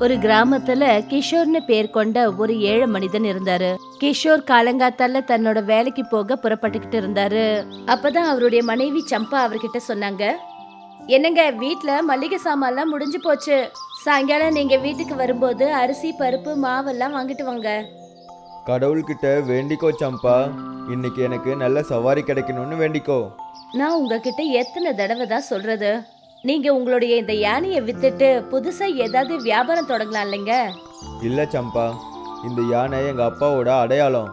ஒரு கிராமத்துல கிஷோர்னு பேர் கொண்ட ஒரு ஏழை மனிதன் இருந்தாரு. கிஷோர் காலங்காத்தால தன்னோட வேலைக்கு போக புறப்பட்டுக்கிட்டு இருந்தாரு. அப்பதான் அவருடைய மனைவி சம்பா அவர்கிட்ட சொன்னாங்க, என்னங்க, வீட்ல மளிகை சாமான்லாம் முடிஞ்சு போச்சு. சாயங்காலம் நீங்க வீட்டுக்கு வரும்போது அரிசி பருப்பு மாவெல்லாம் வாங்கிட்டு வாங்க. கடவுள்கிட்ட வேண்டிக்கோ சம்பா, இன்னைக்கு எனக்கு நல்ல சவாரி கிடைக்கணும்னு வேண்டிக்கோ. நான் உங்ககிட்ட எத்தனை தடவை தான் சொல்றது, நீங்க உங்களுடைய இந்த யானையை வித்துட்டு புதுசா ஏதாவது வியாபாரம் தொடங்கலாம் இல்லைங்க. இல்ல சம்பா, இந்த யானை எங்க அப்பாவோட அடையாளம்.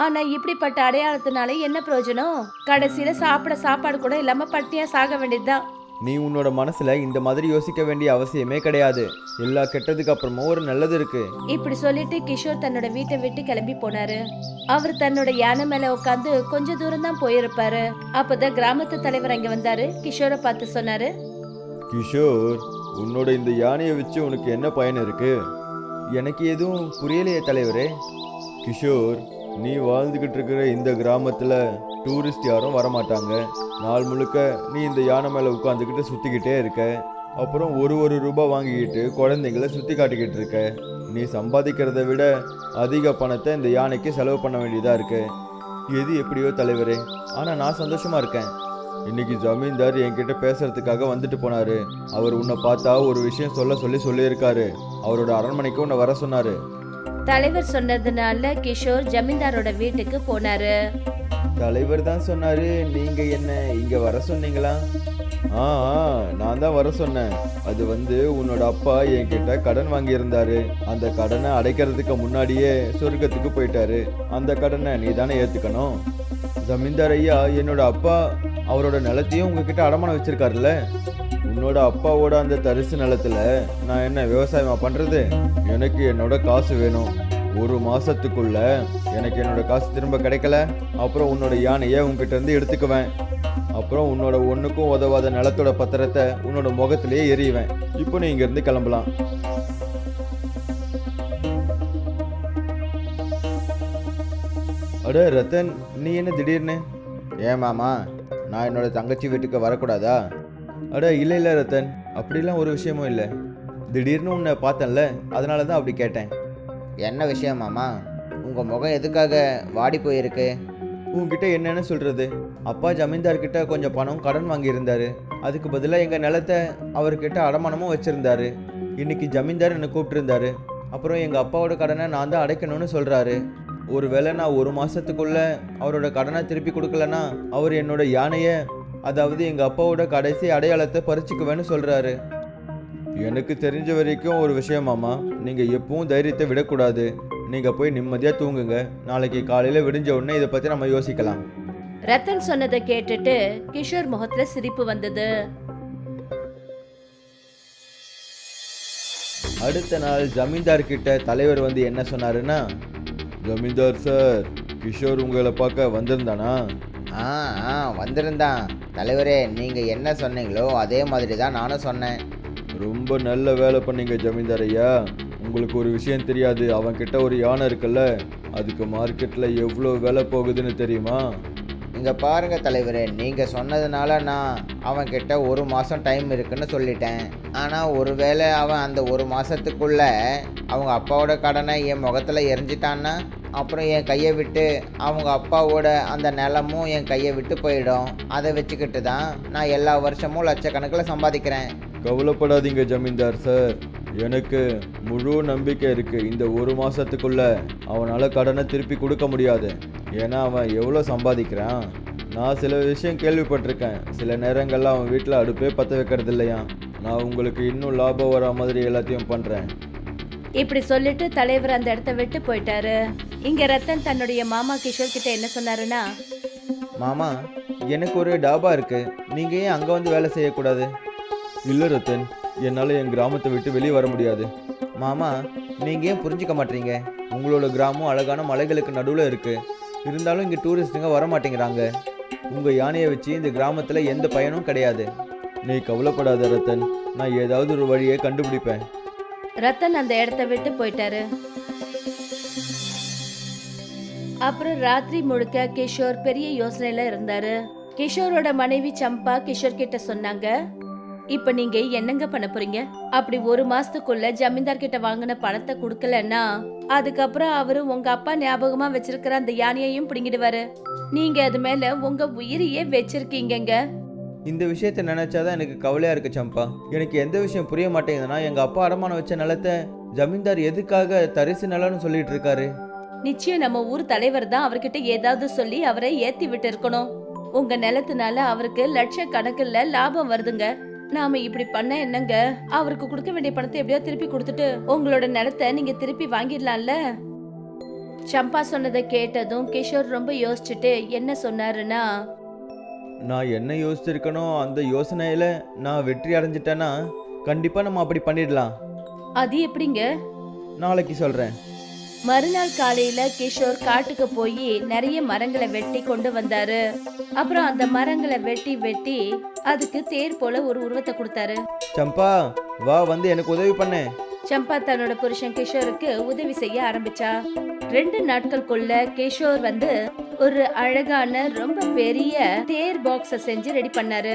ஆனா இப்படிப்பட்ட அடையாளத்தினால என்ன பிரயோஜனம்? கடைசியில சாப்பிட சாப்பாடு கூட இல்லாம பட்டினியா சாக வேண்டியதுதான். நீ உன்னோட மனசுல இந்த மாதிரி யோசிக்க வேண்டிய அவசியமே கிடையாது. எல்லா கெட்டதுக்கு அப்புறமும் ஒரு நல்லது இருக்கு. இப்படி சொல்லிட்டு கிஷோர் தன்னோட வீட்டை விட்டு கிளம்பி போனாரு. அவர் தன்னோட யானை மேல உட்காந்து கொஞ்ச தூரம் தான் போயிருப்பாரு. அப்பதான் கிராமத்து தலைவர் அங்க வந்தாரு. கிஷோரை பார்த்து சொன்னாரு, கிஷோர், உன்னோட இந்த யானையை வச்சு உனக்கு என்ன பயன் இருக்கு? எனக்கு எதுவும் புரியலையே தலைவரே. கிஷோர், நீ வாழ்ந்துகிட்டு இருக்கிற இந்த கிராமத்துல டூரிஸ்ட் யாரும் வரமாட்டாங்க. நாள் முழுக்க நீ இந்த யானை மேல உட்காந்துக்கிட்டு சுத்திக்கிட்டே இருக்க. அப்புறம் ஒரு ரூபாய் வாங்கிக்கிட்டு குழந்தைங்கள சுத்தி காட்டிக்கிட்டு இருக்க. நீ சம்பாதிக்கிறத விட அதிக பணத்தை இந்த யானைக்கு செலவு பண்ண வேண்டியதா இருக்கு. எது எப்படியோ தலைவரே, ஆனா நான் சந்தோஷமா இருக்கேன். இன்னைக்கு ஜமீன்தார் என்கிட்ட பேசுறதுக்காக வந்துட்டு போனாரு. அவர் உன்னை பார்த்தா ஒரு விஷயம் சொல்லியிருக்காரு. அவரோட அரண்மனைக்கு உன்னை வர சொன்னாரு. தலைவர் சொன்னதுனால கிஷோர் ஜமீன்தாரோட வீட்டுக்கு போனாரு. தலைவர் தான் சொன்னாரு, நீங்க என்ன இங்க வர சொன்னீங்களா? ஆ, நான் தான் வர சொன்னேன். அது உன்னோட அப்பா என்கிட்ட கடன் வாங்கியிருந்தாரு. அந்த கடனை அடைக்கிறதுக்கு முன்னாடியே சொர்க்கத்துக்கு போயிட்டாரு. அந்த கடனை நீ தானே ஏத்துக்கணும். ஜமீன்தார் ஐயா, என்னோட அப்பா அவரோட நிலத்தையும் உங்ககிட்ட அடமானம் வச்சிருக்காருல்ல. உன்னோட அப்பாவோட அந்த தரிசு நிலத்துல நான் என்ன விவசாயமா பண்றது? எனக்கு என்னோட காசு வேணும். ஒரு மாசத்துக்குள்ள எனக்கு என்னோட காசு திரும்ப கிடைக்கல, அப்புறம் உன்னோட யானையை உங்ககிட்ட இருந்து எடுத்துக்குவேன். அப்புறம் உன்னோட ஒண்ணுக்கும் உதவாத நிலத்தோட பத்திரத்தை உன்னோட முகத்திலேயே எறிவேன். இப்போ நீ இங்க இருந்து கிளம்பலாம். அட ரத்தன், நீ என்ன திடீர்னு? ஏன் மாமா, நான் என்னோட தங்கச்சி வீட்டுக்கு வரக்கூடாதா? அட இல்லை ரத்தன், அப்படிலாம் ஒரு விஷயமும் இல்லை. திடீர்னு உன்னை பார்த்தேன்ல, அதனால தான் அப்படி கேட்டேன். என்ன விஷயம் மாமா? உங்கள் முகம் எதுக்காக வாடி போயிருக்கு? உங்ககிட்ட என்னன்னு சொல்கிறது? அப்பா ஜமீன்தார்கிட்ட கொஞ்சம் பணம் கடன் வாங்கியிருந்தாரு. அதுக்கு பதிலாக எங்கள் நிலத்தை அவர்கிட்ட அடமானமும் வச்சுருந்தாரு. இன்னைக்கு ஜமீன்தார் என்னை கூப்பிட்டுருந்தாரு. அப்புறம் எங்கள் அப்பாவோட கடனை நான் தான் அடைக்கணும்னு சொல்கிறாரு. ஒருவேளை நான் ஒரு மாதத்துக்குள்ள அவரோட கடனை திருப்பி கொடுக்கலன்னா அவர் என்னோட யானையை, அதாவது எங்கள் அப்பாவோட கடைசி அடையாளத்தை பறிச்சுக்குவேன்னு சொல்கிறாரு. எனக்கு தெரிஞ்ச வரைக்கும் ஒரு விஷயமாமா, நீங்கள் எப்பவும் தைரியத்தை விடக்கூடாது. நீங்கள் போய் நிம்மதியாக தூங்குங்க. நாளைக்கு காலையில் விடிஞ்ச உடனே இதை பற்றி நம்ம யோசிக்கலாம். ரத்தன் சொன்னதை கேட்டுட்டு கிஷோர் முகத்துல சிரிப்பு வந்தது. அடுத்த நாள் ஜமீன்தார் கிட்ட தலைவர் என்ன சொன்னாருன்னா, ஜமீன்தார் சார், கிஷோர் உங்களை பார்க்க வந்திருந்தானா? ஆ ஆ வந்திருந்தான் தலைவரே. நீங்கள் என்ன சொன்னீங்களோ அதே மாதிரி தான் நானும் சொன்னேன். ரொம்ப நல்ல வேலை பண்ணீங்க ஜமீன்தார் ஐயா. உங்களுக்கு ஒரு விஷயம் தெரியாது, அவன்கிட்ட ஒரு யானை இருக்குல்ல, அதுக்கு மார்க்கெட்டில் எவ்வளோ விலை போகுதுன்னு தெரியுமா? இங்கே பாருங்க தலைவரே, நீங்கள் சொன்னதுனால நான் அவன்கிட்ட ஒரு மாதம் டைம் இருக்குன்னு சொல்லிட்டேன். ஆனால் ஒருவேளை அவன் அந்த ஒரு மாதத்துக்குள்ளே அவங்க அப்பாவோட கடனை என் முகத்தில் எரிஞ்சிட்டான்னா அப்புறம் என் கையை விட்டு அவங்க அப்பாவோட அந்த நிலமும் என் கையை விட்டு போயிடும். அதை வச்சுக்கிட்டு தான் நான் எல்லா வருஷமும் லட்சக்கணக்கில் சம்பாதிக்கிறேன். கவலைப்படாதீங்க ஜமீன்தார் சார், எனக்கு முழு நம்பிக்கை இருக்குது. இந்த ஒரு மாதத்துக்குள்ள அவனால் கடனை திருப்பி கொடுக்க முடியாது. ஏன்னா அவன் எவ்வளோ சம்பாதிக்கிறான். நான் சில விஷயம் கேள்விப்பட்டிருக்கேன். சில நேரங்களில் அவன் வீட்டில் அடுப்பே பற்ற வைக்கிறது இல்லையா. நான் உங்களுக்கு இன்னும் லாபம் வர மாதிரி எல்லாத்தையும் பண்ணுறேன். இப்படி சொல்லிட்டு தலைவர் அந்த இடத்த விட்டு போயிட்டாரு. இங்க ரத்தன் தன்னுடைய மாமா கிஷோர் கிட்ட என்ன சொன்னாருன்னா, மாமா, எனக்கு ஒரு டாபா இருக்கு, நீங்கள் ஏன் அங்கே வேலை செய்யக்கூடாது? இல்லை ரத்தன், என்னால் என் கிராமத்தை விட்டு வெளியே வர முடியாது. மாமா, நீங்கள் ஏன் புரிஞ்சிக்க மாட்டீங்க? உங்களோட கிராமம் அழகான மலைகளுக்கு நடுவில் இருக்குது. இருந்தாலும் இங்கே டூரிஸ்ட்டுங்க வர மாட்டேங்கிறாங்க. உங்கள் யானையை வச்சு இந்த கிராமத்தில் எந்த பயனும் கிடையாது. நீ கவலைப்படாத ரத்தன், நான் ஏதாவது ஒரு வழியை கண்டுபிடிப்பேன். ரத்தன் அந்த இடத்த விட்டு போயிட்டாரு. அப்புறம் ராத்திரி முழுக்க கிஷோர் பெரிய யோசனையில இருந்தாரு. கிஷோரோட மனைவி சம்பா கிஷோர் கிட்ட சொன்னாங்க, இப்ப நீங்க என்னங்க பண்ண போறீங்க? அப்படி ஒரு மாசத்துக்குள்ள ஜமீன்தார் கிட்ட வாங்கின பணத்தை குடுக்கலன்னா அதுக்கப்புறம் அவரு உங்க அப்பா ஞாபகமா வச்சிருக்கிற அந்த யானையையும் பிடிங்கிடுவாரு. நீங்க அது மேல உங்க உயிரையே வச்சிருக்கீங்கங்க. இந்த விஷயத்தை நினைச்சாதான் எனக்கு கவலையா இருக்கு சம்பா. எனக்கு எந்த விஷயம் புரிய மாட்டேங்குதுன்னா, எங்க அப்பா அடமானம் வச்ச நிலத்தை ஜமீன்தார் எதுக்காக தரிசு நிலம்னு சொல்லிட்டு இருக்காரு? நிச்சயம் நம்ம ஊர் தலைவர் தான் அவர்கிட்ட ஏதாவது சொல்லி அவரை ஏத்தி விட்டு இருக்கணும். உங்க நிலத்தினால அவருக்கு லட்சக்கணக்கில் லாபம் வருதுங்க. நாம இப்படி பண்ண என்னங்க? அவருக்கு கொடுக்க வேண்டிய பணத்தை எப்படியோ திருப்பி கொடுத்துட்டு உங்களோட நிலத்தை நீங்க திருப்பி வாங்கிடலாம்ல. சம்பா சொன்னதை கேட்டதும் கிஷோர் ரொம்ப யோசிச்சுட்டு என்ன சொன்னாருன்னா, நான் என்ன யோசிச்சிருக்கணும், அந்த யோசனையில நான் வெற்றி அடைஞ்சிட்டேன்னா கண்டிப்பா நம்ம அப்படி பண்ணிடலாம். அது எப்படிங்க? நாளைக்கு சொல்றேன். மறுநாள் காலையில கிஷோர் காட்டுக்கு போய் நிறைய மரங்களை வெட்டி கொண்டு வந்தாரு. அப்புறம் அந்த மரங்களை வெட்டி வெட்டி அதுக்கு தேர் போல ஒரு உருவத்தை கொடுத்தாரு. சம்பா, வா வந்து எனக்கு உதவி பண்ணு. சம்பா தன்னோட புருஷன் கிஷோருக்கு உதவி செய்ய ஆரம்பிச்சா. 2 நாட்களுக்குள்ள கிஷோர் வந்து ஒரு அழகான ரொம்ப பெரிய தேர் பாக்ஸ செஞ்சு ரெடி பண்ணாரு.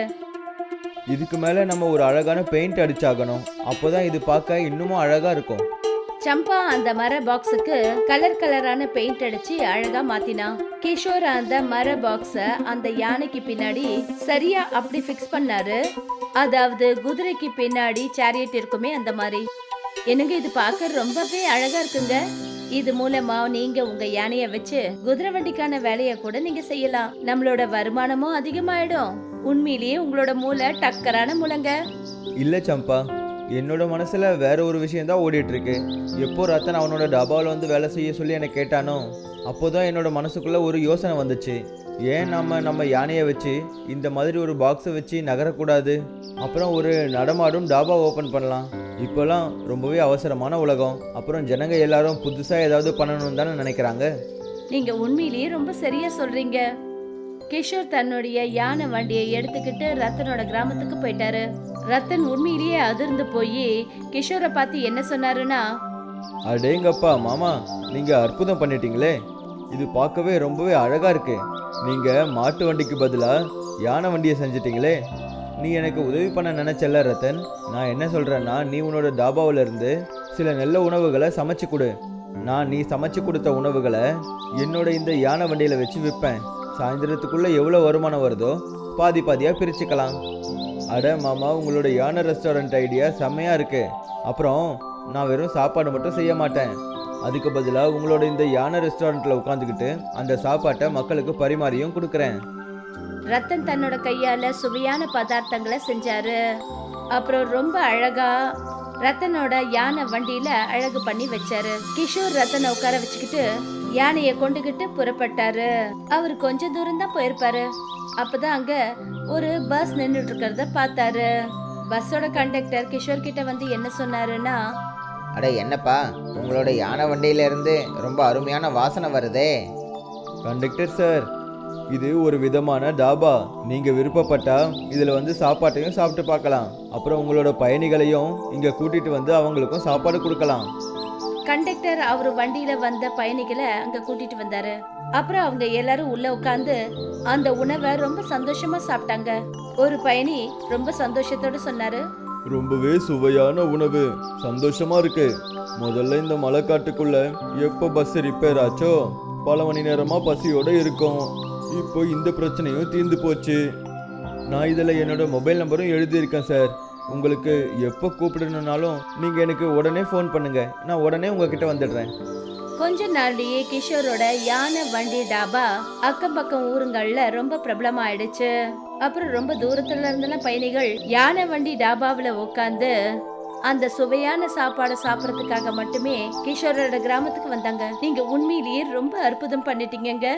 இதுக்கு மேல நம்ம ஒரு அழகான பெயிண்ட் அடிச்சாகணும். அப்போதான் இது பார்க்க இன்னமும் அழகா இருக்கும். சம்பா அந்த மர பாக்ஸுக்கு கலர் கலரான பெயிண்ட் அடிச்சு அழகா மாத்தினா. கிஷோர் அந்த மர பாக்ஸ அந்த யானைக்கு பின்னாடி சரியா அப்படி ஃபிக்ஸ் பண்ணாரு. அதாவது குதிரைக்கு பின்னாடி சேரியட் இருக்குமே அந்த மாதிரி. எனக்கு இது பார்க்க ரொம்பவே அழகா இருக்குங்க. இது மூலமா நீங்க உங்க யானைய வச்சு குதிரை வண்டிக்கான வேலைய கூட நீங்க செய்யலாம். நம்மளோட வருமானமும் அதிகமாயிடும். உண்மையிலேயே உங்களோட மூளை டக்கரான மூளைங்க. இல்ல சம்பா, என்னோட மனசுல வேற ஒரு விஷயம் தான் ஓடிட்டு இருக்கு. எப்போ ரத்தன் அவனோட டபாவில் வந்து வேலை செய்ய சொல்லி எனக்கு கேட்டானோ அப்போதான் என்னோட மனசுக்குள்ள ஒரு யோசனை வந்துச்சு. ஏன் நம்ம யானையை வச்சு இந்த மாதிரி ஒரு பாக்ஸை வச்சு நகரக்கூடாது? அப்புறம் ஒரு நடமாடும் டாபா ஓப்பன் பண்ணலாம். இப்போலாம் ரொம்பவே அவசரமான உலகம். அப்புறம் ஜனங்க எல்லாரும் புதுசாக ஏதாவது பண்ணணும்னு தானே நினைக்கிறாங்க. நீங்க உண்மையிலேயே ரொம்ப சரியா சொல்றீங்க. கிஷோர் தன்னுடைய யானை வண்டியை எடுத்துக்கிட்டு ரத்தனோட கிராமத்துக்கு போயிட்டாரு. ரத்தன் உண்மையிலேயே அதிர்ந்து போய் கிஷோரை பார்த்து என்ன சொன்னாருன்னா, அடேங்கப்பா மாமா, நீங்க அற்புதம் பண்ணிட்டீங்களே. இது பார்க்கவே ரொம்பவே அழகா இருக்கு. நீங்க மாட்டு வண்டிக்கு பதிலா யானை வண்டியை செஞ்சிட்டீங்களே. நீ எனக்கு உதவி பண்ண நினைச்சல ரத்தன். நான் என்ன சொல்றேன்னா, நீ உன்னோட டாபாவில இருந்து சில நல்ல உணவுகளை சமைச்சு கொடு. நான் நீ சமைச்சு கொடுத்த உணவுகளை என்னோட இந்த யானை வண்டியில வச்சு விற்பேன். சாயந்தரத்துக்குள்ள எவ்வளோ வருமானம் வருதோ பாதி பாதியா பிரிச்சுக்கலாம். அட மாமா, உங்களோட யானை ரெஸ்டாரண்ட் ஐடியா செம்மையா இருக்கு. அப்புறம் நான் வெறும் சாப்பாடு மட்டும் செய்ய மாட்டேன். அதுக்கு பதிலாக உங்களோட இந்த யானை ரெஸ்டாரண்ட்ல உட்காந்துக்கிட்டு அந்த சாப்பாட்டை மக்களுக்கு பரிமாறியும் கொடுக்குறேன். ரத்தன் தன்னோட கையால சுவையான பதார்த்தங்களை செஞ்சாரு. அப்புறம் ரொம்ப அழகா ரத்தனோட யானை வண்டியில அழகு பண்ணி வச்சாரு. கிஷோர் ரத்தனை உட்கார வச்சுக்கிட்டு யானைய கொண்டுகிட்டு புறப்பட்டாரு. அவர் கொஞ்ச தூரம் தான் போயிருப்பாரு. அப்பதான் அங்க ஒரு பஸ் நின்றுட்டு இருக்கிறத பார்த்தாரு. பஸ்ஸோட கண்டக்டர் கிஷோர் கிட்ட வந்து என்ன சொன்னாருன்னா, அட என்னப்பா, உங்களோட யானை வண்டியில இருந்து ரொம்ப அருமையான வாசனை வருதே. கண்டக்டர் சார், இது ஒரு விதமான டாபா. நீங்க விருப்பப்பட்டா இதுல வந்து சாப்பாட்டையும் சாப்பிட்டு பார்க்கலாம். அப்புறம் உங்களோட பயணிகளையும் இங்க கூட்டிட்டு வந்து அவங்களுக்கும் சாப்பாடு கொடுக்கலாம். கண்டக்டர் அவரு வண்டியில வந்த பயணிகளை அங்க கூட்டிட்டு வந்தாரு. அப்புறம் அவங்க எல்லாரும் உள்ள உட்கார்ந்து அந்த உணவை ரொம்ப சந்தோஷமா சாப்பிட்டாங்க. ஒரு பயணி ரொம்ப சந்தோஷத்தோட சொன்னாரு, ரொம்பவே சுவையான உணவு, சந்தோஷமா இருக்கு. முதல்ல இந்த மலைக்காட்டுக்குள்ள எப்போ பஸ் ரிப்பேர் ஆச்சோ பல மணி நேரமா பசியோட இருக்கும். இப்போ இந்த பிரச்சனையும் தீர்ந்து போச்சு. நான் இதில் என்னோட மொபைல் நம்பரும் எழுதியிருக்கேன் சார். உங்களுக்கு எப்போ கூப்பிடணுன்னாலும் நீங்கள் எனக்கு உடனே ஃபோன் பண்ணுங்க. நான் உடனே உங்ககிட்ட வந்துடுறேன். கொஞ்ச நாள்லயே கிஷோரோட யானை வண்டி டாபா அக்கம் பக்கம் ஊருங்கள்ல ரொம்ப பிரபலமாயிடுச்சு. அப்புறம் ரொம்ப தூரத்துல இருந்தெல்லாம் பயணிகள் யானை வண்டி டாபாவில உட்காந்து அந்த சுவையான சாப்பாடு சாப்பிடறதுக்காக மட்டுமே கிஷோரோட கிராமத்துக்கு வந்தாங்க. நீங்க உண்மையிலேயே ரொம்ப அற்புதம் பண்ணிட்டீங்க.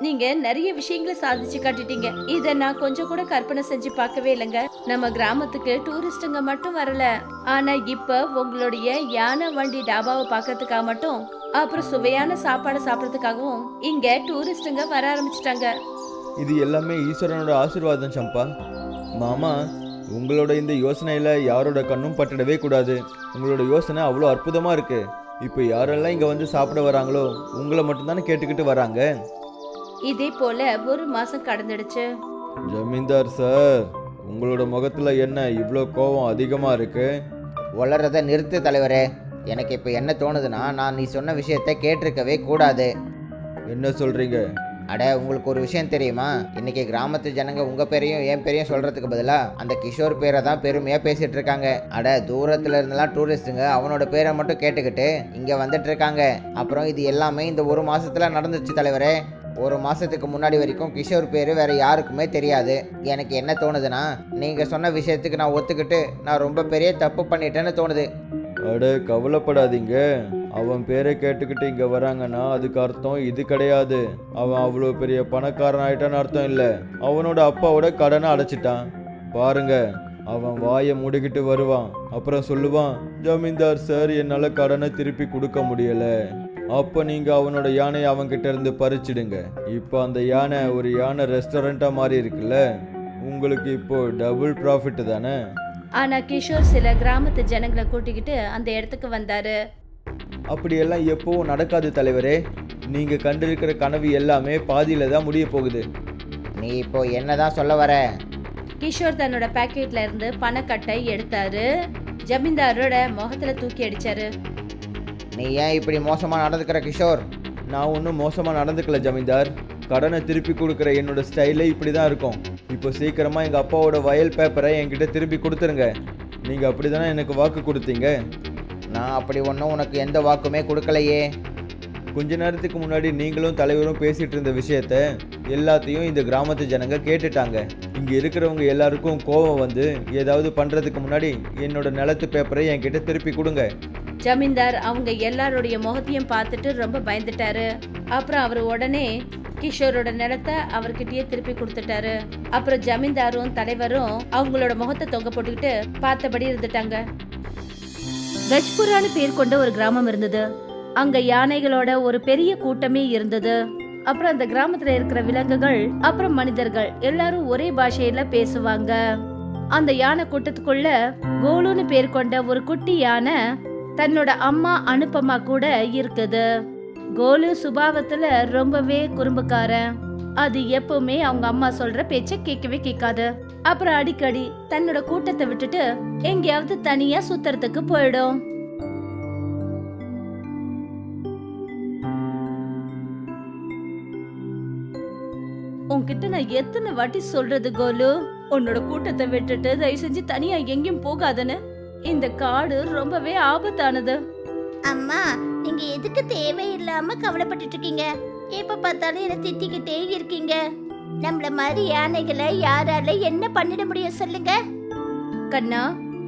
நீங்க நிறைய விஷயங்களை சாதிச்சு காட்டிட்டீங்க. இத நான் கொஞ்சம் கூட கற்பனை செஞ்சு பார்க்கவே இல்லைங்க. நம்ம கிராமத்துக்கு டூரிஸ்டுங்க மட்டும் வரல, ஆனா இப்ப உங்களுடைய யானை வண்டி டாபாவை பார்க்கறதுக்காக மட்டும் அப்புறம் சுவையான சாப்பாடு சாப்பிடறதுக்காகவும் இங்க டூரிஸ்டுங்க வர ஆரம்பிச்சிட்டாங்க. இது எல்லாமே ஈஸ்வரனோட ஆசீர்வாதம் சம்பா. மாமா, உங்களோட இந்த யோசனையில யாரோட கண்ணும் பட்டுடவே கூடாது. உங்களோட யோசனை அவ்வளோ அற்புதமா இருக்கு. இப்போ யாரெல்லாம் இங்க வந்து சாப்பிட வராங்களோ உங்களை மட்டும்தானே கேட்டுக்கிட்டு வராங்க. இதே போல ஒரு மாசம் கடந்துடுச்சு. ஜமீன்தார் சார், உங்களோட முகத்துல என்ன இவ்வளோ கோவம் அதிகமா இருக்கு? வளர்றதை நிறுத்து தலைவரே. எனக்கு இப்போ என்ன தோணுதுன்னா, நான் நீ சொன்ன விஷயத்தை கேட்டிருக்கவே கூடாது. என்ன சொல்றீங்க? அட, உங்களுக்கு ஒரு விஷயம் தெரியுமா? இன்னைக்கு கிராமத்து ஜனங்க உங்கள் பேரையும் என் பேரையும் சொல்கிறதுக்கு பதிலாக அந்த கிஷோர் பேரை தான் பெருமையாக பேசிகிட்டு இருக்காங்க. அட, தூரத்தில் இருந்தெல்லாம் டூரிஸ்ட்டுங்க அவனோட பேரை மட்டும் கேட்டுக்கிட்டு இங்கே வந்துட்டு இருக்காங்க. அப்புறம் இது எல்லாமே இந்த ஒரு மாதத்தில் நடந்துச்சு தலைவரே. ஒரு மாதத்துக்கு முன்னாடி வரைக்கும் கிஷோர் பேர் வேறு யாருக்குமே தெரியாது. எனக்கு என்ன தோணுதுன்னா, நீங்கள் சொன்ன விஷயத்துக்கு நான் ஒத்துக்கிட்டு நான் ரொம்ப பெரிய தப்பு பண்ணிட்டேன்னு தோணுது. அட, கவலைப்படாதீங்க. அவன் பேரை கேட்டுக்கிட்டு இங்கே வராங்கன்னா அதுக்கு அர்த்தம் இது கிடையாது. அவன் அவ்வளோ பெரிய பணக்காரன் ஆயிட்டான்னு அர்த்தம் இல்லை. அவனோட அப்பாவோட கடனை அடைச்சிட்டான். பாருங்க, அவன் வாயை மூடிக்கிட்டு வருவான். அப்புறம் சொல்லுவான், ஜமீன்தார் சார், என்னால் கடனை திருப்பி கொடுக்க முடியலை. அப்போ நீங்கள் அவனோட யானையை அவன்கிட்ட இருந்து பறிச்சிடுங்க. இப்போ அந்த யானை ஒரு யானை ரெஸ்டாரண்ட்டாக மாறி இருக்குல்ல, உங்களுக்கு இப்போ டபுள் ப்ராஃபிட் தானே. ஆனா கிஷோர் சில கிராமத்து ஜனங்களை கூட்டிக்கிட்டு அந்த இடத்துக்கு வந்தாரு. அப்படியெல்லாம் எப்பவும் நடக்காது தலைவரே. நீங்கள் கண்டிருக்கிற கனவு எல்லாமே பாதியில் தான் முடிய போகுது. நீ இப்போ என்னதான் சொல்ல வர? கிஷோர் தன்னோட பாக்கெட்ல இருந்து பணக்கட்டை எடுத்தாரு. ஜமீன்தாரோட முகத்துல தூக்கி அடிச்சாரு. நீ ஏன் இப்படி மோசமாக நடந்துக்கிற கிஷோர்? நான் ஒன்றும் மோசமாக நடந்துக்கல ஜமீன்தார். கடனை திருப்பி கொடுக்குற என்னோட ஸ்டைலே இப்படி தான் இருக்கும். இப்போ சீக்கிரமாக எங்கள் அப்பாவோட வயல் பேப்பரை என்கிட்ட திருப்பி கொடுத்துருங்க. நீங்கள் அப்படி தானே எனக்கு வாக்கு கொடுத்தீங்க. நான் அப்படி ஒன்றும் உனக்கு எந்த வாக்குமே கொடுக்கலையே. கொஞ்ச நேரத்துக்கு முன்னாடி நீங்களும் தலைவரும் பேசிகிட்டு இருந்த விஷயத்த எல்லாத்தையும் இந்த கிராமத்து ஜனங்க கேட்டுட்டாங்க. இங்கே இருக்கிறவங்க எல்லாருக்கும் கோபம் வந்து ஏதாவது பண்ணுறதுக்கு முன்னாடி என்னோட நிலத்து பேப்பரை என்கிட்ட திருப்பி கொடுங்க. ஜமீன்தார் அவங்க எல்லாருடைய முகத்தையும் பார்த்துட்டு ரொம்ப பயந்துட்டாரு. அப்புறம் அவர் உடனே கிஷோரோட நிலத்தை அவர்கிட்டயே திருப்பி கொடுத்துட்டாரு. அப்புறம் ஜமீன்தாரும் தலைவரும் அவங்களோட முகத்தை தொங்க போட்டுக்கிட்டு பார்த்தபடி இருந்துட்டாங்க. கஜ்புரான்னு பேர் கொண்ட ஒரு கிராமம் இருந்தது. அங்க யானைகளோட ஒரு பெரிய கூட்டமே இருந்தது. அப்புறம் அந்த கிராமத்துல இருக்கிற விலங்குகள் அப்புறம் மனிதர்கள் எல்லாரும் ஒரே பாஷையில பேசுவாங்க. அந்த யானை கூட்டத்துக்குள்ள கோலுன்னு பேர் கொண்ட ஒரு குட்டி யானை தன்னோட அம்மா அனுப்பமா கூட இருக்குது. கோலு சுபாவத்துல ரொம்பவே குறும்புக்காரன். அது எப்பவுமே அவங்க அம்மா சொல்ற பேச்ச கேட்கவே கேட்காது. அப்புறம் அடிக்கடி தன்னோட கூட்டத்தை விட்டுட்டு எங்கேயாவது தனியா சுத்துறதுக்கு போயிடும். உன்கிட்ட நான் எத்தனை வாட்டி சொல்றது கோலு, உன்னோட கூட்டத்தை விட்டுட்டு தயவு செஞ்சு தனியா எங்கேயும் போகாதன்னு. இந்த காடு ரொம்பவே ஆபத்தானது. அம்மா, நீங்க எதுக்கு தேவையில்லாம கவலைப்பட்டுட்டு இருக்கீங்க? எப்ப பார்த்தாலும் என்ன திட்டிக்கிட்டே இருக்கீங்க. நம்மள மாதிரி யானைகளை யாரால என்ன பண்ணிட முடியும் சொல்லுங்க? கண்ணா,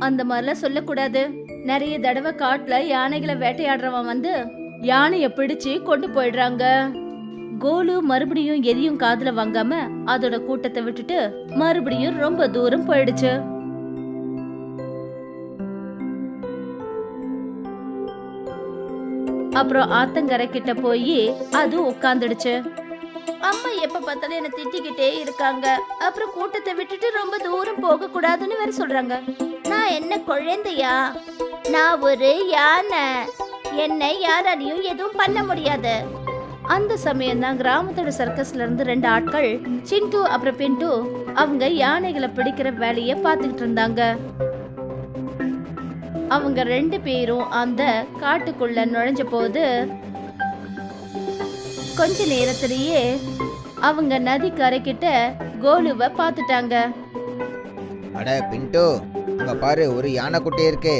அந்த மாதிரிலாம் சொல்லக்கூடாது. நிறைய தடவை காட்டுல யானைகளை வேட்டையாடுறவன் வந்து யானைய பிடிச்சு கொண்டு போயிடுறாங்க. கோலு மறுபடியும் எதையும் காதுல வாங்காம அதோட கூட்டத்தை விட்டுட்டு மறுபடியும் ரொம்ப தூரம் போயிடுச்சு. அப்புறம் ஆத்தங்கரை கிட்ட போய் அது உட்காந்துடுச்சு. அம்மா எப்ப பார்த்தாலும் என்ன திட்டிக்கிட்டே இருக்காங்க. அப்புறம் கூட்டத்தை விட்டுட்டு ரொம்ப தூரம் போக கூடாதுன்னு வேற சொல்றாங்க. நான் என்ன குழந்தையா? நான் ஒரு யானை. என்னை யாராலையும் எதுவும் பண்ண முடியாது. அந்த சமயம் தான் கிராமத்தோட சர்க்கஸ்ல இருந்து 2 ஆட்கள், சிண்டு அப்புறம் பிண்டு, அவங்க யானைகளை பிடிக்கிற வேலைய பாத்துக்கிட்டு இருந்தாங்க. அவங்க 2 பேரும் அந்த காட்டுக்குள்ள நுழைஞ்ச போது கொஞ்ச நேரத்திலேயே அவங்க நதி கரைக்கிட்ட கோலுவை பார்த்துட்டாங்க. அட பிண்டு, அங்க பாரு, ஒரு யானை குட்டி இருக்கு.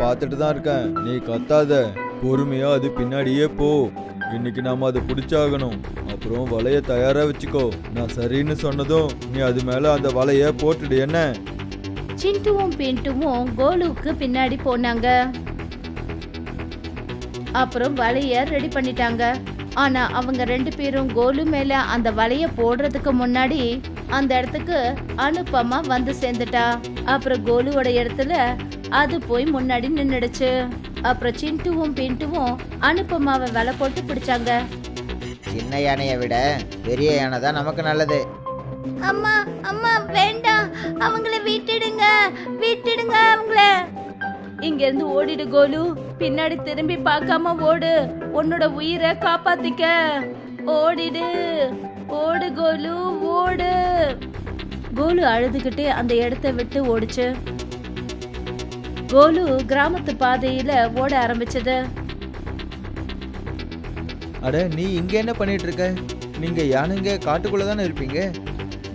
பார்த்துட்டு தான் இருக்கேன். நீ கத்தாத, பொறுமையா அது பின்னாடியே போ. இன்னைக்கு நாம அதை பிடிச்சாகணும். அப்புறம் வலைய தயாரா வச்சுக்கோ. நான் சரின்னு சொன்னதும் நீ அது மேல அந்த வலைய போட்டுடு. என்ன? சிண்டுவும் பிண்டுவும் கோலுவுக்கு பின்னாடி போனாங்க. அப்புறம் வலைய ரெடி பண்ணிட்டாங்க. ஆனா அவங்க 2 பேரும் கோலு மேல அந்த வலைய போடுறதுக்கு முன்னாடி அந்த இடத்துக்கு அனுப்பமா வந்து சேர்ந்துட்டா. அப்புறம் கோலுவோட இடத்துல அது போய் முன்னாடி நின்னுடுச்சு. அப்புறம் சிண்டுவும் பிண்டுவும் அனுப்பமாவை வலை போட்டு பிடிச்சாங்க. சின்ன யானையை விட பெரிய யானை தான் நமக்கு நல்லது. அம்மா, அம்மா வேண்டாம். அவங்கள விட்டுடுங்க, விட்டுடுங்க அவங்கள. இங்க இருந்து ஓடிடு கோலு. பின்னாடி திரும்பி பார்க்காம ஓடு. உன்னோட உயிரை காப்பாத்திக்க. ஓடிடு, ஓடு கோலு, ஓடு. கோலு அழுதுகிட்டே அந்த இடத்த விட்டு ஓடுச்சு. கோலு கிராமத்து பாதையில ஓட ஆரம்பிச்சது. அட நீ இங்க என்ன பண்ணிட்டு இருக்க? நீங்க யானைங்க காட்டுக்குள்ள தானே இருப்பீங்க.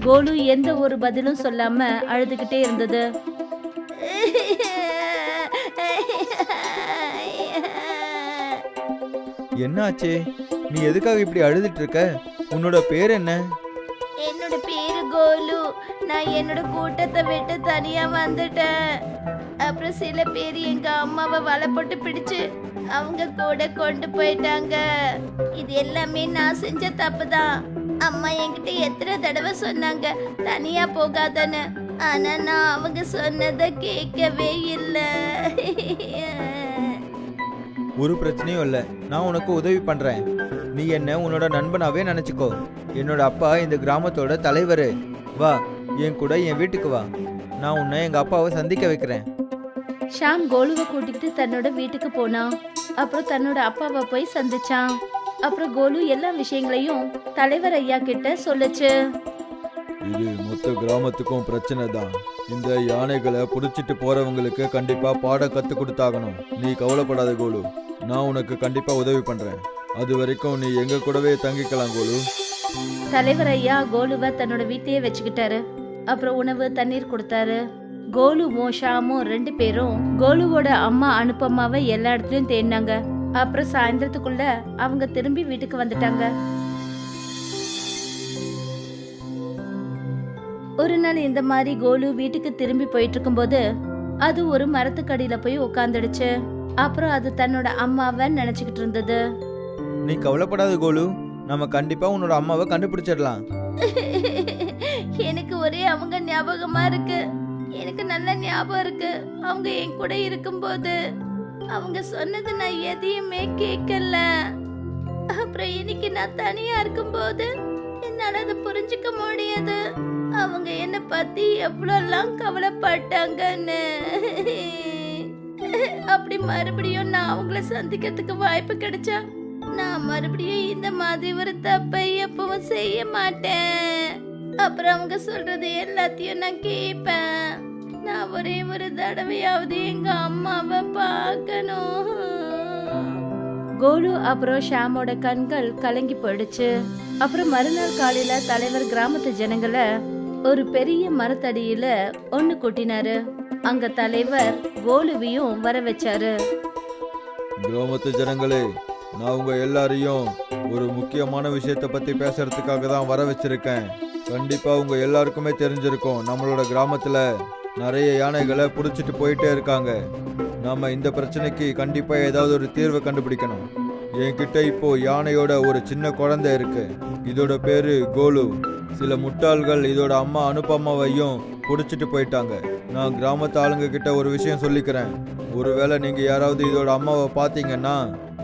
கோலு எந்த ஒரு பதிலும் சொல்லாம அழுதுகிட்டே இருந்தது. என்ன ஆச்சு? நீ எதுக்காக இப்படி அழுதுட்டு இருக்க? உன்னோட பேர் என்ன? என்னோட பேரு கோலு. நான் என்னோட கூட்டத்தை விட்டு தனியா வந்துட்டேன். அப்புறம் சில பேர் எங்க அம்மாவை வலை போட்டு பிடிச்சு அவங்க கூட கொண்டு போயிட்டாங்க. இது எல்லாமே நான் செஞ்ச தப்பு தான். அம்மா என்கிட்ட எத்தனை தடவை சொன்னாங்க தனியா போகாதன்னு. ஆனா நான் அவங்க சொன்னதை கேட்கவே இல்லை. ஒரு பிரச்சனையும் இல்லை, நான் உனக்கு உதவி பண்றேன். நீ என்ன உன்னோட நண்பனாவே நினைச்சுக்கோ. என்னோட அப்பா இந்த கிராமத்தோட தலைவர். வா என் கூட என் வீட்டுக்கு வா, நான் உன்னை எங்க அப்பாவை சந்திக்க வைக்கிறேன். ஷாம் கோலுவை கூட்டிக்கிட்டு தன்னோட வீட்டுக்கு போனான். அப்புறம் தன்னோட அப்பாவை போய் சந்திச்சான். அப்புறம் கோலு எல்லா விஷயங்களையும் தலைவர் ஐயா கிட்ட சொல்லுச்சு. இது மொத்த கிராமத்துக்கும் பிரச்சனை தான். இந்த யானைகளை புடிச்சிட்டு போறவங்களுக்கு கண்டிப்பா பாடம் கத்து கொடுத்தாகணும். நீ கவலைப்படாத கோலு, நான் உனக்கு கண்டிப்பா உதவி பண்றேன். அது வரைக்கும் நீ எங்க கூடவே தங்கிக்கலாம் கோலு. தலைவர் ஐயா கோலுவை தன்னோட வீட்டையே வச்சுக்கிட்டாரு. அப்புறம் உணவு தண்ணீர் கொடுத்தாரு. கோலுவும் ஷாமும் 2 பேரும் கோலுவோட அம்மா அனுப்பம்மாவை எல்லா இடத்துலயும் தேடினாங்க. அப்புறம் சாயந்தரத்துக்குள்ள அவங்க திரும்பி வீட்டுக்கு வந்துட்டாங்க. ஒரு நாள் இந்த மாதிரி கோலு வீட்டுக்கு திரும்பி போயிட்டு இருக்கும்போது அது ஒரு மரத்துக்கடியில போய் உட்காந்துடுச்சு. அப்புறம் அது தன்னோட அம்மாவை நினைச்சுக்கிட்டு இருந்தது. நீ கவலைப்படாத கோலு, நம்ம கண்டிப்பா உன்னோட அம்மாவை கண்டுபிடிச்சிடலாம். எனக்கு ஒரே அவங்க ஞாபகமா இருக்கு. எனக்கு நல்ல ஞாபகம் இருக்கு. அவங்க என் கூட இருக்கும்போது அவங்க சொன்னது நான் எதையுமே கேட்கல. அப்புறம் இன்னைக்கு நான் தனியா இருக்கும்போது என்னால அதை புரிஞ்சுக்க முடியாது. அவங்க என்ன பத்தி எவ்வளோலாம் கவலைப்பட்டாங்கன்னு. அப்படி மறுபடியும் நான் அவங்கள சந்திக்கிறதுக்கு வாய்ப்பு கிடைச்சா நான் மறுபடியும் இந்த மாதிரி ஒரு தப்பை எப்பவும் செய்ய மாட்டேன். அப்புறம் அவங்க சொல்றது எல்லாத்தையும் நான் கேட்பேன். நான் ஒரே ஒரு தடவையாவது எங்க அம்மாவை பார்க்கணும். கோலு அப்புறம் ஷாமோட கண்கள் கலங்கி போயிடுச்சு. அப்புறம் மறுநாள் காலையில தலைவர் கிராமத்து ஜனங்களை ஒரு பெரிய மரத்தடியில ஒண்ணு கூட்டினாரு. அங்க தலைவர் கோலுவையும் வர வச்சாரு. கிராமத்து ஜனங்களே, நான் உங்க எல்லாரையும் ஒரு முக்கியமான விஷயத்தை பத்தி பேசுறதுக்காக தான் வர வச்சிருக்கேன். கண்டிப்பா உங்க எல்லாருக்குமே தெரிஞ்சிருக்கும், நம்மளோட கிராமத்துல நிறைய யானைகளை புடிச்சிட்டு போயிட்டே இருக்காங்க. நாம இந்த பிரச்சனைக்கு கண்டிப்பா ஏதாவது ஒரு தீர்வை கண்டுபிடிக்கணும். என்கிட்ட இப்போ யானையோட ஒரு சின்ன குழந்தை இருக்கு. இதோட பேரு கோலு. சில முட்டாள்கள் இதோட அம்மா அனுப்பம்மாவையும் புடிச்சிட்டு போயிட்டாங்க. நான் கிராமத்து ஆளுங்க கிட்ட ஒரு விஷயம் சொல்லிக்கிறேன். ஒருவேளை நீங்க யாராவது இதோட அம்மாவை பாத்தீங்கன்னா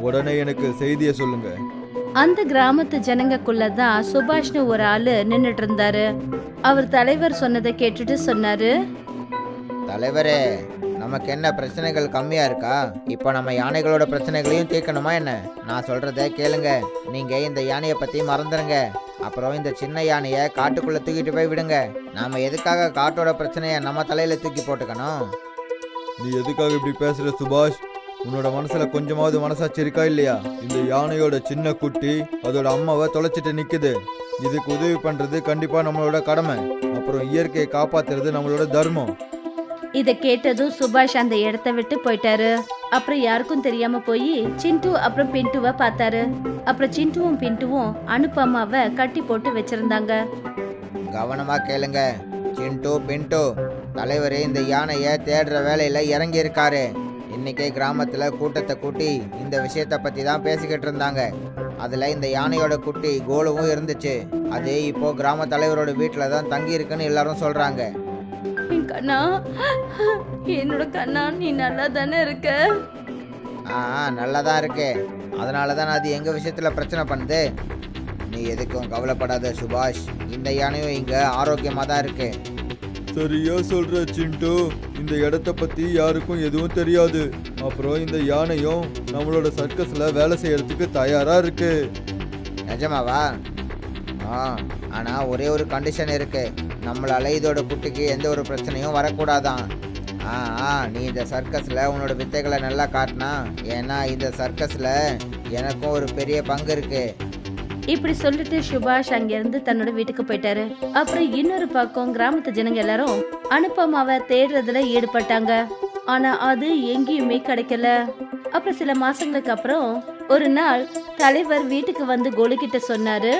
உடனே எனக்கு செய்தியை சொல்லுங்க. அந்த கிராமத்து ஜனங்கக்குள்ளதான் சுபாஷ்னு ஒரு ஆளு நின்னுட்டு இருந்தாரு. அவர் தலைவர் சொன்னதை கேட்டுட்டு சொன்னாரு. தலைவரே, நமக்கு என்ன பிரச்சனைகள் கம்மியா இருக்கா? இப்போ நம்ம யானைகளோட பிரச்சனைகளையும் தீர்க்கணுமா என்ன? நான் சொல்றத கேளுங்க. நீங்க இந்த யானையை பத்தி மறந்துடுங்க. அப்புறம் இந்த சின்ன யானையை காட்டுக்குள்ள தூக்கிட்டு போய் விடுங்க. நாம எதுக்காக காட்டோட பிரச்சனையை நம்ம தலையில தூக்கி போட்டுக்கணும்? நீ எதுக்காக இப்படி பேசுற சுபாஷ்? உன்னோட மனசுல கொஞ்சமாவது மனசாட்சி இருக்கா இல்லையா? இந்த யானையோட சின்ன குட்டி அதோட அம்மாவை தொலைச்சிட்டு நிக்குது. இதுக்கு உதவி பண்றது கண்டிப்பா நம்மளோட கடமை. அப்புறம் இயற்கையை காப்பாத்துறது நம்மளோட தர்மம். இத கேட்டதும் சுபாஷ் அந்த இடத்த விட்டு போயிட்டாரு. அப்புறம் யாருக்கும் தெரியாம போய் சிண்டு அப்புறம் பின்ட்டுவை பார்த்தாரு. அப்புறம் சிண்டுவும் பின்ட்டுவும் அனுப்பம்மாவை கட்டி போட்டு வச்சிருந்தாங்க. கவனமா கேளுங்க. சிண்டு, பின்ட்டு, தலைவரே இந்த யானையை தேடுற வேலையில இறங்கி இருக்காரு. இன்னைக்கே கிராமத்துல கூட்டத்தை கூட்டி இந்த விஷயத்தை பத்தி தான் பேசிக்கிட்டு இருந்தாங்க. அதுல இந்த யானையோட குட்டி கோலுவும் இருந்துச்சு. அது இப்போ கிராம தலைவரோட வீட்டுல தான் தங்கி இருக்குன்னு எல்லாரும் சொல்றாங்க. கண்ணா, என்னோட கண்ணா, நீ நல்லா தானே இருக்க? நல்லா தான் இருக்கு. அதனால தான் அது எங்க விஷயத்துல பிரச்சனை பண்ணுது. நீ எதுக்கும் கவலைப்படாத சுபாஷ். இந்த யானையும் இங்க ஆரோக்கியமா தான் இருக்கு. சரியா சொல்ற சிண்டு. இந்த இடத்த பத்தி யாருக்கும் எதுவும் தெரியாது. அப்புறம் இந்த யானையும் நம்மளோட சர்க்கஸ்ல வேலை செய்யறதுக்கு தயாரா இருக்கு. நிஜமாவா? ஆனா ஒரே ஒரு கண்டிஷன் இருக்கு. நம்மளால இதோட குட்டிக்கு எந்த ஒரு பிரச்சனையும் வரக்கூடாதான். நீ இந்த சர்க்கஸில் உன்னோட வித்தைகளை நல்லா காட்டினா, ஏன்னா இந்த சர்க்கஸில் எனக்கும் ஒரு பெரிய பங்கு இருக்கு. இப்படி சொல்லிட்டு சுபாஷ் அங்கிருந்து தன்னோட வீட்டுக்கு போயிட்டாரு. அப்புறம் இன்னொரு பக்கம் கிராமத்து ஜனங்க எல்லாரும் அனுபமாவை தேடுறதுல ஈடுபட்டாங்க. ஆனா அது எங்கேயுமே கிடைக்கல. அப்புறம் சில மாசங்களுக்கு அப்புறம் ஒரு நாள் தலைவர் வீட்டுக்கு வந்து கோலு கிட்ட சொன்னாரு,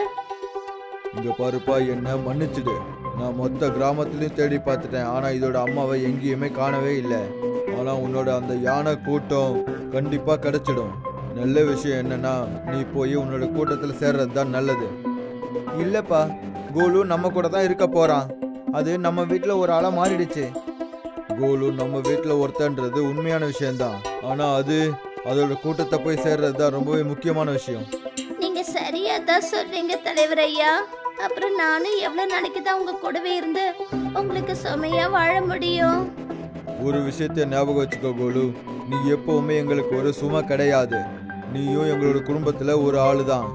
இங்க பாருப்பா, என்ன மன்னிச்சிடு. நான் மொத்த கிராமத்துலயும் தேடி பார்த்துட்டேன், ஆனா இதோட அம்மாவை எங்கேயுமே காணவே இல்லை. ஆனா உன்னோட அந்த யானை கூட்டம் கண்டிப்பா கிடைச்சிடும். நல்ல விஷயம் என்னன்னா, நீ போய் உன்னோட கூட்டத்துல சேர்றது தான் நல்லது. இல்லப்பா, கோலு நம்ம கூட தான் இருக்க போறான். அது நம்ம வீட்டுல ஒரு ஆளா மாறிடுச்சு. கோலு நம்ம வீட்டுல ஒருத்தன்றது உண்மையான விஷயம்தான், ஆனா அதோட கூட்டத்தை போய் சேர்றது தான் ரொம்பவே முக்கியமான விஷயம். நீங்க சரியா தான் சொல்றீங்க தலைவர் ஐயா. அப்புறம் நானும் எவ்வளவு நாளைக்கு தான் உங்க கூடவே இருந்து உங்களுக்கு சுமையா வாழ முடியும்? ஒரு விஷயத்தை ஞாபகம் வச்சுக்கோ கோலு, நீ எப்பவுமே எங்களுக்கு ஒரு சுமை கிடையாது. நீயும் எங்களோட குடும்பத்துல ஒரு ஆளு தான்.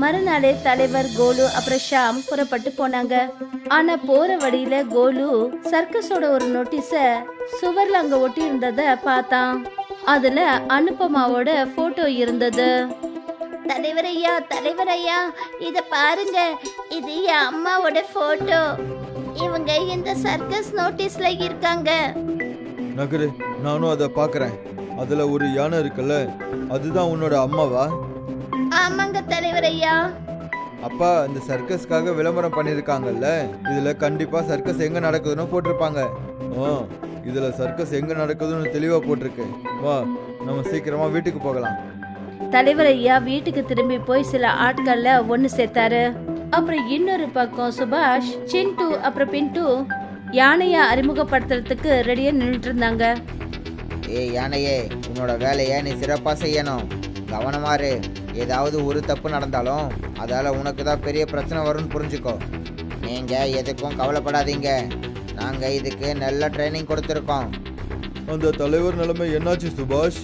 மறுநாளே தலைவர் கோலு அப்புறம் ஷாம் புறப்பட்டு போனாங்க. ஆனா போற வழியில கோலு சர்க்கஸோட ஒரு நோட்டீஸ சுவர்ல அங்க ஒட்டி இருந்தத பார்த்தான். அதுல அனுபமாவோட போட்டோ இருந்தது. தலைவர் ஐயா, இத பாருங்க. இது என் அம்மாவோட போட்டோ. இவங்க இந்த சர்க்கஸ் நோட்டீஸ்ல இருக்காங்க. நகரு, நானும் அதை பாக்குறேன். அதுல ஒரு யானை இருக்குல்ல, அதுதான் உன்னோட அம்மாவா? ஆமாங்க தலைவர் ஐயா. அப்பா, இந்த சர்க்கஸ்க்காக விளம்பரம் பண்ணிருக்காங்கல்ல, இதுல கண்டிப்பா சர்க்கஸ் எங்க நடக்குதுன்னு போட்டிருப்பாங்க. இதுல சர்க்கஸ் எங்க நடக்குதுன்னு தெளிவா போட்டிருக்கு. வா, நம்ம சீக்கிரமா வீட்டுக்கு போகலாம். தலைவர் ஐயா வீட்டுக்கு திரும்பி போய் சில ஆட்கள்ல ஒண்ணு சேர்த்தாரு. அப்புறம் இன்னொரு பக்கம் சுபாஷ், சிண்டு அப்புறம் பிண்டு யானைய அறிமுகப்படுத்துறதுக்கு ரெடியா நின்றுட்டு இருந்தாங்க. ஏய் யானையே, உன்னோட வேலையை நீ சிறப்பாக செய்யணும். கவனமாரு. ஏதாவது ஒரு தப்பு நடந்தாலும் அதால் உனக்கு தான் பெரிய பிரச்சனை வரும்னு புரிஞ்சுக்கோ. நீங்கள் எதுக்கும் கவலைப்படாதீங்க. நாங்கள் இதுக்கு நல்ல ட்ரைனிங் கொடுத்துருக்கோம். அந்த தலைவர் நிலைமை என்னாச்சு சுபாஷ்?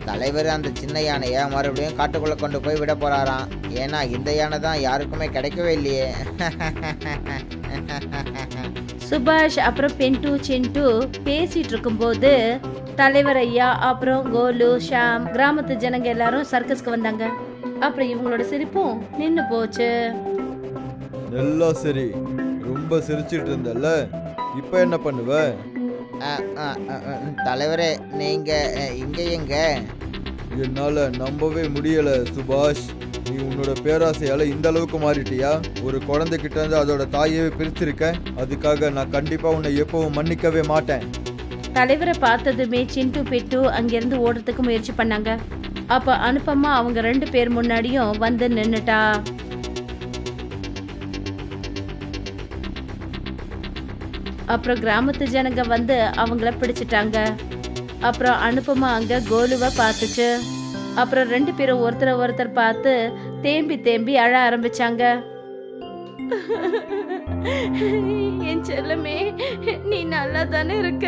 தலைவர் அந்த சின்ன யானையை மறுபடியும் காட்டுக்குள்ளே கொண்டு போய் விட போகிறாராம். ஏன்னா இந்த யானை தான் யாருக்குமே கிடைக்கவே இல்லையே. சுபாஷ் அப்புறம் பிண்டு சிண்டு பேசிட்டு இருக்கும்போது தலைவர் ஐயா அப்புறம் கோலு, ஷாம், கிராமத்து ஜனங்க எல்லாரும் சர்க்கஸ்க்கு வந்தாங்க. அப்புறம் இவங்களோட சிரிப்பும் நின்னு போச்சு. எல்லாம் சரி, ரொம்ப சிரிச்சிட்டு இருந்தல்ல, இப்ப என்ன பண்ணுவ? தலைவரே, நீங்கள் இங்கே எங்க? என்னால நம்பவே முடியல சுபாஷ். நீ உன்னோட பேராசையால இந்த அளவுக்கு மாறிட்டியா? ஒரு குழந்தைகிட்ட இருந்து அதோட தாயவே பிரிச்சிருக்க. அதுக்காக நான் கண்டிப்பா உன்னை எப்பவும் மன்னிக்கவே மாட்டேன். தலைவரை பார்த்ததுமே சிண்டு பிட்டு அங்கிருந்து ஓடுறதுக்கு முயற்சி பண்ணாங்க. அப்ப அனுபமா அவங்க 2 பேர் முன்னாடியும் வந்து நின்னுட்டா. அப்புறம் கிராமத்து ஜனங்க வந்து அவங்கள பிடிச்சிட்டாங்க. அப்புறம் அனுபமா அங்க கோலுவை பார்த்துச்சு. அப்புறம் 2 பேரும் ஒருத்தர் பார்த்து தேம்பி தேம்பி அழ ஆரம்பிச்சாங்க. என் செல்லமே, நீ நல்லா தானே இருக்க?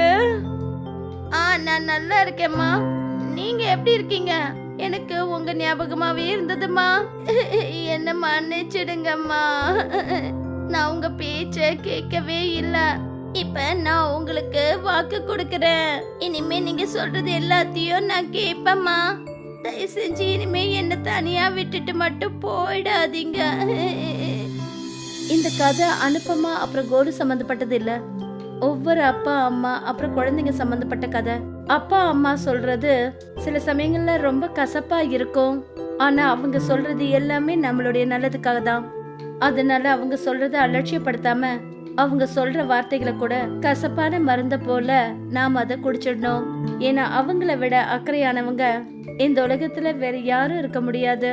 நான் நல்லா இருக்கேம்மா. நீங்க எப்படி இருக்கீங்க? எனக்கு உங்க ஞாபகமாவே இருந்ததுமா. என்ன மன்னிச்சிடுங்கம்மா. நான் உங்க பேச்ச கேட்கவே இல்ல. இப்ப நான் உங்களுக்கு வாக்கு கொடுக்கறேன். இனிமே நீங்க சொல்றது எல்லாத்தையும் நான் கேட்பேம்மா. தயவு செஞ்சு இனிமே என்ன தனியா விட்டுட்டு மட்டும் போயிடாதீங்க. இந்த கதை அனுபமா அப்புறம் கோலு சம்பந்தப்பட்டது இல்ல. ஒவ்வொரு அப்பா அம்மா அப்புறம் குழந்தைங்க சம்பந்தப்பட்ட கதை. அப்பா அம்மா சொல்றது சில சமயங்கள்ல ரொம்ப கசப்பா இருக்கும். ஆனா அவங்க சொல்றது எல்லாமே நம்மளுடைய நல்லதுக்காக தான். அதனால அவங்க சொல்றத அலட்சியப்படுத்தாம அவங்க சொல்ற வார்த்தைகளை கூட கசப்பான மருந்த போல நாம அதை குடிச்சிடணும். ஏன்னா அவங்கள விட அக்கறையானவங்க இந்த உலகத்துல வேற யாரும் இருக்க முடியாது.